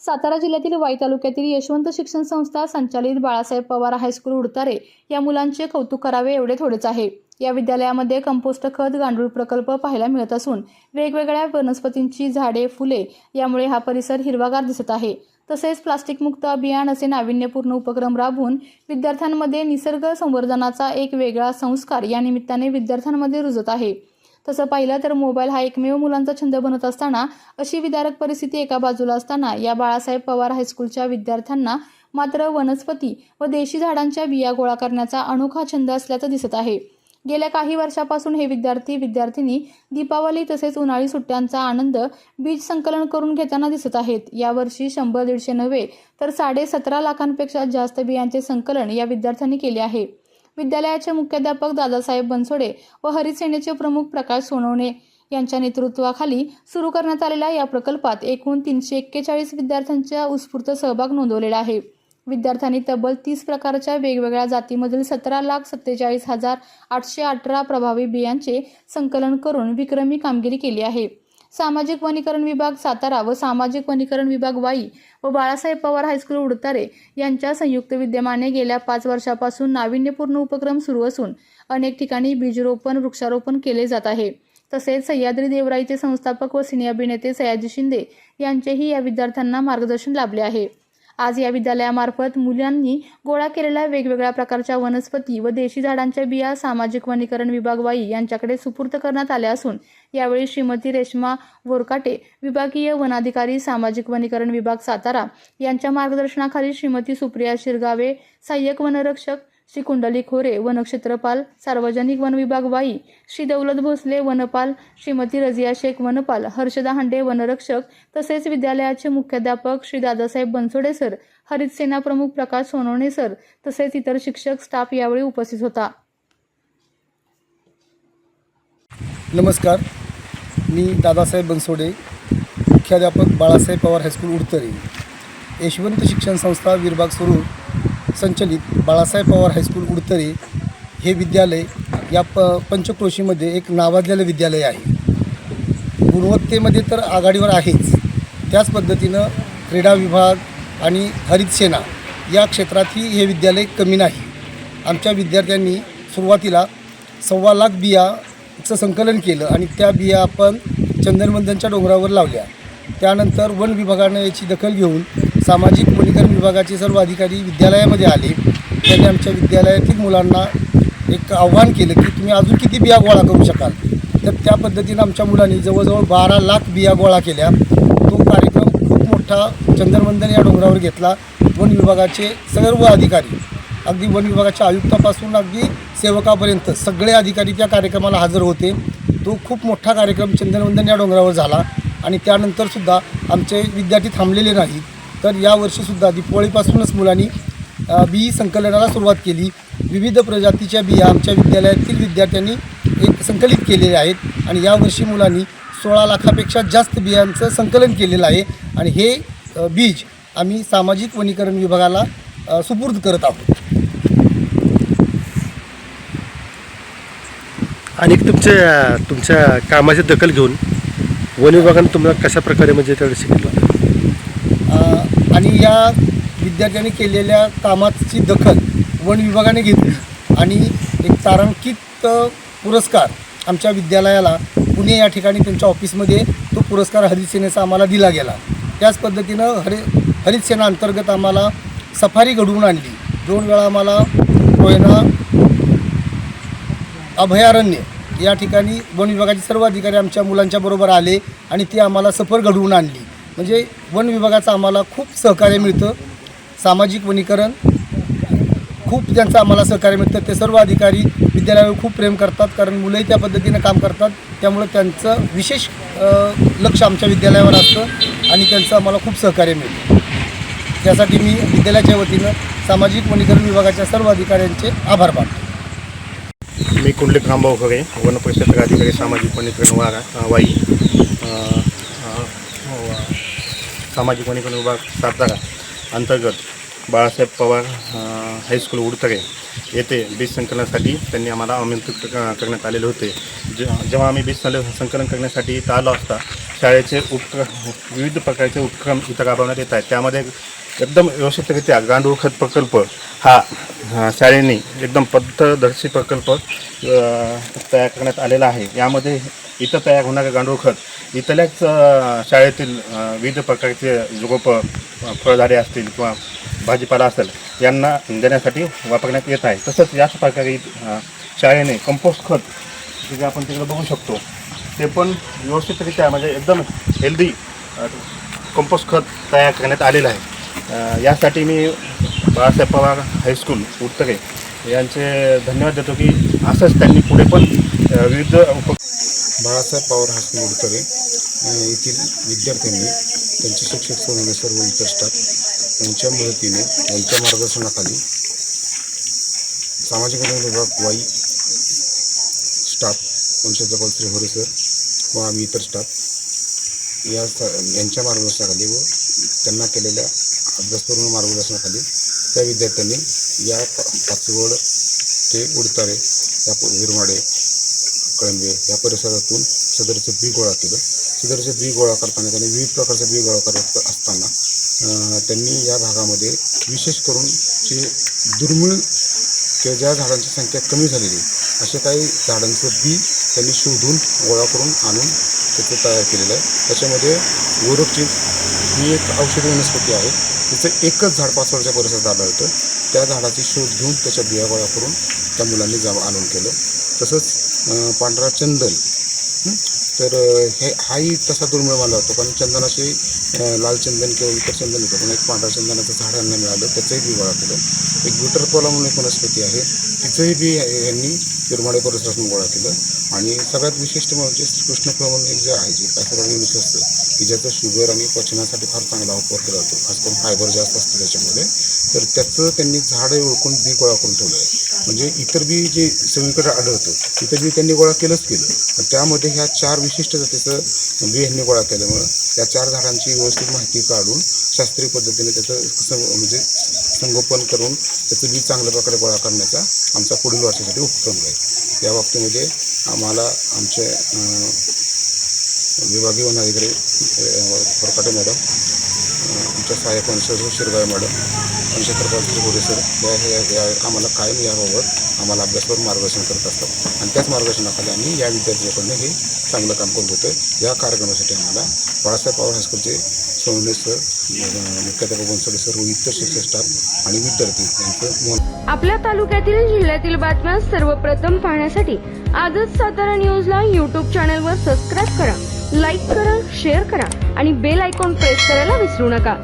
सातारा जिल्ह्यातील वाई तालुक्यातील यशवंत शिक्षण संस्था संचालित बाळासाहेब पवार हायस्कूल उडतारे या मुलांचे कौतुक करावे एवढे थोडेच आहे। या विद्यालयामध्ये कंपोस्ट खत गांडूळ प्रकल्प पाहायला मिळत असून वेगवेगळ्या वनस्पतींची झाडे फुले यामुळे हा परिसर हिरवागार दिसत आहे। तसेच प्लास्टिक मुक्त अभियान असे नाविन्यपूर्ण उपक्रम राबवून विद्यार्थ्यांमध्ये निसर्ग संवर्धनाचा एक वेगळा संस्कार या निमित्ताने विद्यार्थ्यांमध्ये रुजत आहे। तसं पाहिलं तर मोबाईल हा एकमेव मुलांचा छंद बनत असताना अशी विदारक परिस्थिती एका बाजूला असताना या बाळासाहेब पवार हायस्कूलच्या विद्यार्थ्यांना मात्र वनस्पती व देशी झाडांच्या बिया गोळा करण्याचा अनोखा छंद असल्याचं दिसत आहे। गेल्या काही वर्षापासून हे विद्यार्थी-विद्यार्थिनी दीपावली तसेच उन्हाळी सुट्ट्यांचा आनंद बीज संकलन करून घेताना दिसत आहेत। यावर्षी 100-150 नव्हे तर 17.5 लाखांपेक्षा जास्त बियांचे संकलन या विद्यार्थ्यांनी केले आहे। विद्यालयाचे मुख्याध्यापक दादासाहेब बनसोडे व हरित सेनेचे प्रमुख प्रकाश सोनवणे यांच्या नेतृत्वाखाली सुरू करण्यात आलेल्या या प्रकल्पात एकूण 341 विद्यार्थ्यांचा उत्स्फूर्त सहभाग नोंदवलेला आहे। विद्यार्थ्यांनी तब्बल 30 प्रकारच्या वेगवेगळ्या जातीमधील 17,47,818 प्रभावी बियांचे संकलन करून विक्रमी कामगिरी केली आहे। सामाजिक वनीकरण विभाग सातारा व सामाजिक वनीकरण विभाग वाई व बाळासाहेब पवार हायस्कूल उडतारे यांच्या संयुक्त विद्यमाने गेल्या 5 वर्षापासून नाविन्यपूर्ण उपक्रम सुरू असून अनेक ठिकाणी बीजरोपण वृक्षारोपण केले जात आहे। तसेच सह्याद्री देवराईचे संस्थापक व सिने अभिनेते सयाजी शिंदे यांचेही या विद्यार्थ्यांना मार्गदर्शन लाभले आहे। आज या विद्यालयामार्फत मुलांनी गोळा केलेल्या वेगवेगळ्या प्रकारच्या वनस्पती व देशी झाडांच्या बिया सामाजिक वनीकरण विभाग वाई यांच्याकडे सुपूर्द करण्यात आल्या असून यावेळी श्रीमती रेश्मा वोरकाटे विभागीय वनाधिकारी सामाजिक वनीकरण विभाग सातारा यांच्या मार्गदर्शनाखाली श्रीमती सुप्रिया शिरगावे सहाय्यक वनरक्षक श्री कुंडली खोरे वनक्षेत्रपाल सार्वजनिक वन विभाग वाई श्री दौलत भोसले वनपाल श्रीमती रजिया शेख वनपाल हर्षदा हांडे वनरक्षक तसेच विद्यालयाचे मुख्याध्यापक श्री दादासाहेब बनसोडे सर हरित सेना प्रमुख प्रकाश सोनवणे सर तसेच इतर शिक्षक स्टाफ यावेळी उपस्थित होता। नमस्कार, मी दादासाहेब बनसोडे मुख्याध्यापक बाळासाहेब पवार हायस्कूल उडतारे यशवंत शिक्षण संस्था विभाग सुरू संचलित बाळासाहेब पवार हायस्कूल उडतारे हे विद्यालय या पंचक्रोशीमध्ये एक नावाजलेलं विद्यालय आहे। गुणवत्तेमध्ये तर आघाडीवर आहेच, त्याच पद्धतीनं क्रीडा विभाग आणि हरित सेना या क्षेत्रातही हे विद्यालय कमी नाही। आमच्या विद्यार्थ्यांनी सुरुवातीला 1.25 लाख बियाचं संकलन केलं आणि त्या बिया आपण चंदनवंदनच्या डोंगरावर लावल्या। त्यानंतर वन विभागानं याची दखल घेऊन सामाजिक वनीकरण विभागाचे सर्व अधिकारी विद्यालयामध्ये आले। त्यांनी आमच्या विद्यालयातील मुलांना एक आव्हान केलं की तुम्ही अजून किती बिया गोळा करू शकाल। तर त्या पद्धतीनं आमच्या मुलांनी जवळजवळ 12 लाख बिया गोळा केल्या। तो कार्यक्रम खूप मोठा चंदनवंदन या डोंगरावर घेतला। वन विभागाचे सर्व अधिकारी अगदी वन विभागाच्या आयुक्तापासून अगदी सेवकापर्यंत सगळे अधिकारी त्या कार्यक्रमाला हजर होते। तो खूप मोठा कार्यक्रम चंदनवंदन या डोंगरावर झाला आणि त्यानंतरसुद्धा आमचे विद्यार्थी थांबलेले नाहीत। तर यावर्षीसुद्धा दीपावलीपासूनच मुलांनी बी संकलनाला सुरुवात केली। विविध प्रजातीच्या बिया आमच्या विद्यालयातील विद्यार्थ्यांनी एक संकलित केलेल्या आहेत आणि यावर्षी मुलांनी 16 लाखापेक्षा जास्त बियांचं संकलन केलेलं आहे आणि हे बीज आम्ही सामाजिक वनीकरण विभागाला सुपूर्द करत आहोत। आणि तुमच्या कामाची दखल घेऊन वन विभागाने तुम्हाला कशा प्रकारे म्हणजे त्याकडे शिकवलं आणि या विद्यार्थ्यांनी केलेल्या कामाची दखल वन विभागाने घेतली आणि एक तारांकित पुरस्कार आमच्या विद्यालयाला पुणे या ठिकाणी त्यांच्या ऑफिसमध्ये तो पुरस्कार हरित सेनेचा आम्हाला दिला गेला। त्याच पद्धतीनं हरित सेना अंतर्गत आम्हाला सफारी घडवून आणली। 2 वेळा आम्हाला कोयना अभयारण्य या ठिकाणी वन विभागाचे सर्व अधिकारी आमच्या मुलांच्या बरोबर आले आणि ते आम्हाला सफर घडवून आणली। म्हणजे वन विभागाचं आम्हाला खूप सहकार्य मिळतं। सामाजिक वनीकरण खूप त्यांचं आम्हाला सहकार्य मिळतं। ते सर्व अधिकारी विद्यालयावर खूप प्रेम करतात कारण मुलंही त्या पद्धतीनं काम करतात। त्यामुळे त्यांचं विशेष लक्ष आमच्या विद्यालयावर असतं आणि त्यांचं आम्हाला खूप सहकार्य मिळतं। त्यासाठी मी विद्यालयाच्या वतीनं सामाजिक वनीकरण विभागाच्या सर्व अधिकाऱ्यांचे आभार मानतो। मी कुंडलिक रामभाऊ खरे वनपरिक्षेत्र अधिकारी सामाजिक वनीकरण वाई सामाजिक वनीकरण विभाग सातारा अंतर्गत बाळासाहेब पवार हायस्कूल उडतारे येथे बीज संकलनासाठी त्यांनी आम्हाला आमंत्रित करण्यात आलेले होते। जेव्हा आम्ही बीज संकलन करण्यासाठी इथं आलो असता शाळेचे विविध प्रकारचे उपक्रम इथं राबवण्यात येत आहेत. त्यामध्ये एकदम व्यवस्थितरित्या गांडूळ खत प्रकल्प हा शाळेने एकदम पद्धतदर्शी प्रकल्प तयार करण्यात आलेला आहे. यामध्ये इथं तयार होणारे गांडूळ खत इथल्याच शाळेतील विविध प्रकारचे रोपं, फळझाडे असतील किंवा भाजीपाला असेल यांना देण्यासाठी वापरण्यात येत आहे. तसंच याच प्रकारे शाळेने कंपोस्ट खत जे आपण तिकडे बघू शकतो ते पण व्यवस्थितरित्या म्हणजे एकदम हेल्दी कंपोस्ट खत तयार करण्यात आलेलं आहे. यासाठी मी बाळासाहेब पवार हायस्कूल उडतरे यांचे धन्यवाद देतो की असंच त्यांनी पुढे पण विविध बाळासाहेब पवार हायस्कूल उडतरे येथील विद्यार्थ्यांनी त्यांचे शिक्षक समूह सर्व इतर स्टाफ यांच्या मदतीने यांच्या मार्गदर्शनाखाली सामाजिक न्याय विभाग वाई स्टाफ वंशजपाल श्री होरे सर व आम्ही इतर स्टाफ यांच्या मार्गदर्शनाखाली व त्यांना केलेल्या अभ्यासपूर्ण मार्गदर्शनाखाली त्या विद्यार्थ्यांनी या पाचवड ते उडतारे या विरमाडे कळंबे या परिसरातून सदरचं बी गोळा केलं. सदरचं बी गोळा करताना त्यांनी विविध प्रकारचं बी गोळा करत असताना त्यांनी या भागामध्ये विशेष करून जे दुर्मिळ किंवा ज्या झाडांची संख्या कमी झालेली असे काही झाडांचं बी त्यांनी शोधून गोळा करून आणून त्याचं तयार केलेलं आहे. त्याच्यामध्ये गोरखची ही एक औषधी वनस्पती आहे. तिचं एकच झाड पाचवडच्या परिसरात आढळतं. त्या झाडाची शोध घेऊन त्याच्या बिया गोळा करून त्या मुलांनी आणून केलं. तसंच पांढरा चंदन तर हाही तसा दुर्मिळ मानला जातो कारण चंदनाचे लाल चंदन किंवा इतर चंदन होतं पण एक पांढरा चंदनाचं झाड यांना मिळालं त्याचंही बी गोळा केलं. एक विटरपोला म्हणून एक वनस्पती आहे तिचंही बी यांनी विरमाडे परिसरातून गोळा केलं. आणि सगळ्यात विशिष्ट म्हणजे कृष्णफळ म्हणून एक जे आहे जे पॅथोलॉजी असतं की ज्याचं शुगर आणि पचनासाठी फार चांगला वापर केला जातो. खास करून फायबर जास्त असतं त्याच्यामध्ये. तर त्याचं त्यांनी झाडं ओळखून बी गोळा करून ठेवलं आहे. म्हणजे इतर बी जे सगळीकडे आढळतं तिथं बी त्यांनी गोळा केलंच केलं. त्यामध्ये ह्या 4 विशिष्ट जातीचं बी यांनी गोळा केल्यामुळं त्या 4 झाडांची व्यवस्थित माहिती काढून शास्त्रीय पद्धतीने त्याचं म्हणजे संगोपन करून त्याचं बी चांगल्या प्रकारे गोळा करण्याचा आमचा पुढील वर्षासाठी उपक्रम आहे. या बाबतीमध्ये आम्हाला आमचे विभागीय वन अधिकारी फरकाटे मॅडम, आमच्या सहाय्यक वनसर शिरगाळे मॅडम आणि छत्रपती होरे सर या आम्हाला कायम याबाबत आम्हाला अभ्यासावर मार्गदर्शन करत असतात. आणि त्याच मार्गदर्शनाखाली आम्ही या विद्यार्थ्यांकडून हे चांगलं काम करत होतं. या कार्यक्रमासाठी आम्हाला बाळासाहेब पवार हायस्कूलचे सोनवणे सर, मुख्याध्यापक बनसोडे सर व इतर शिक्षक स्टाफ आणि विद्यार्थी यांचं आपल्या तालुक्यातील जिल्ह्यातील बातम्या सर्वप्रथम पाहण्यासाठी आजच सातारा न्यूजला यूट्यूब चॅनलवर सबस्क्राईब करा, लाईक करा, शेअर करा आणि बेल आयकॉन प्रेस करायला विसरू नका.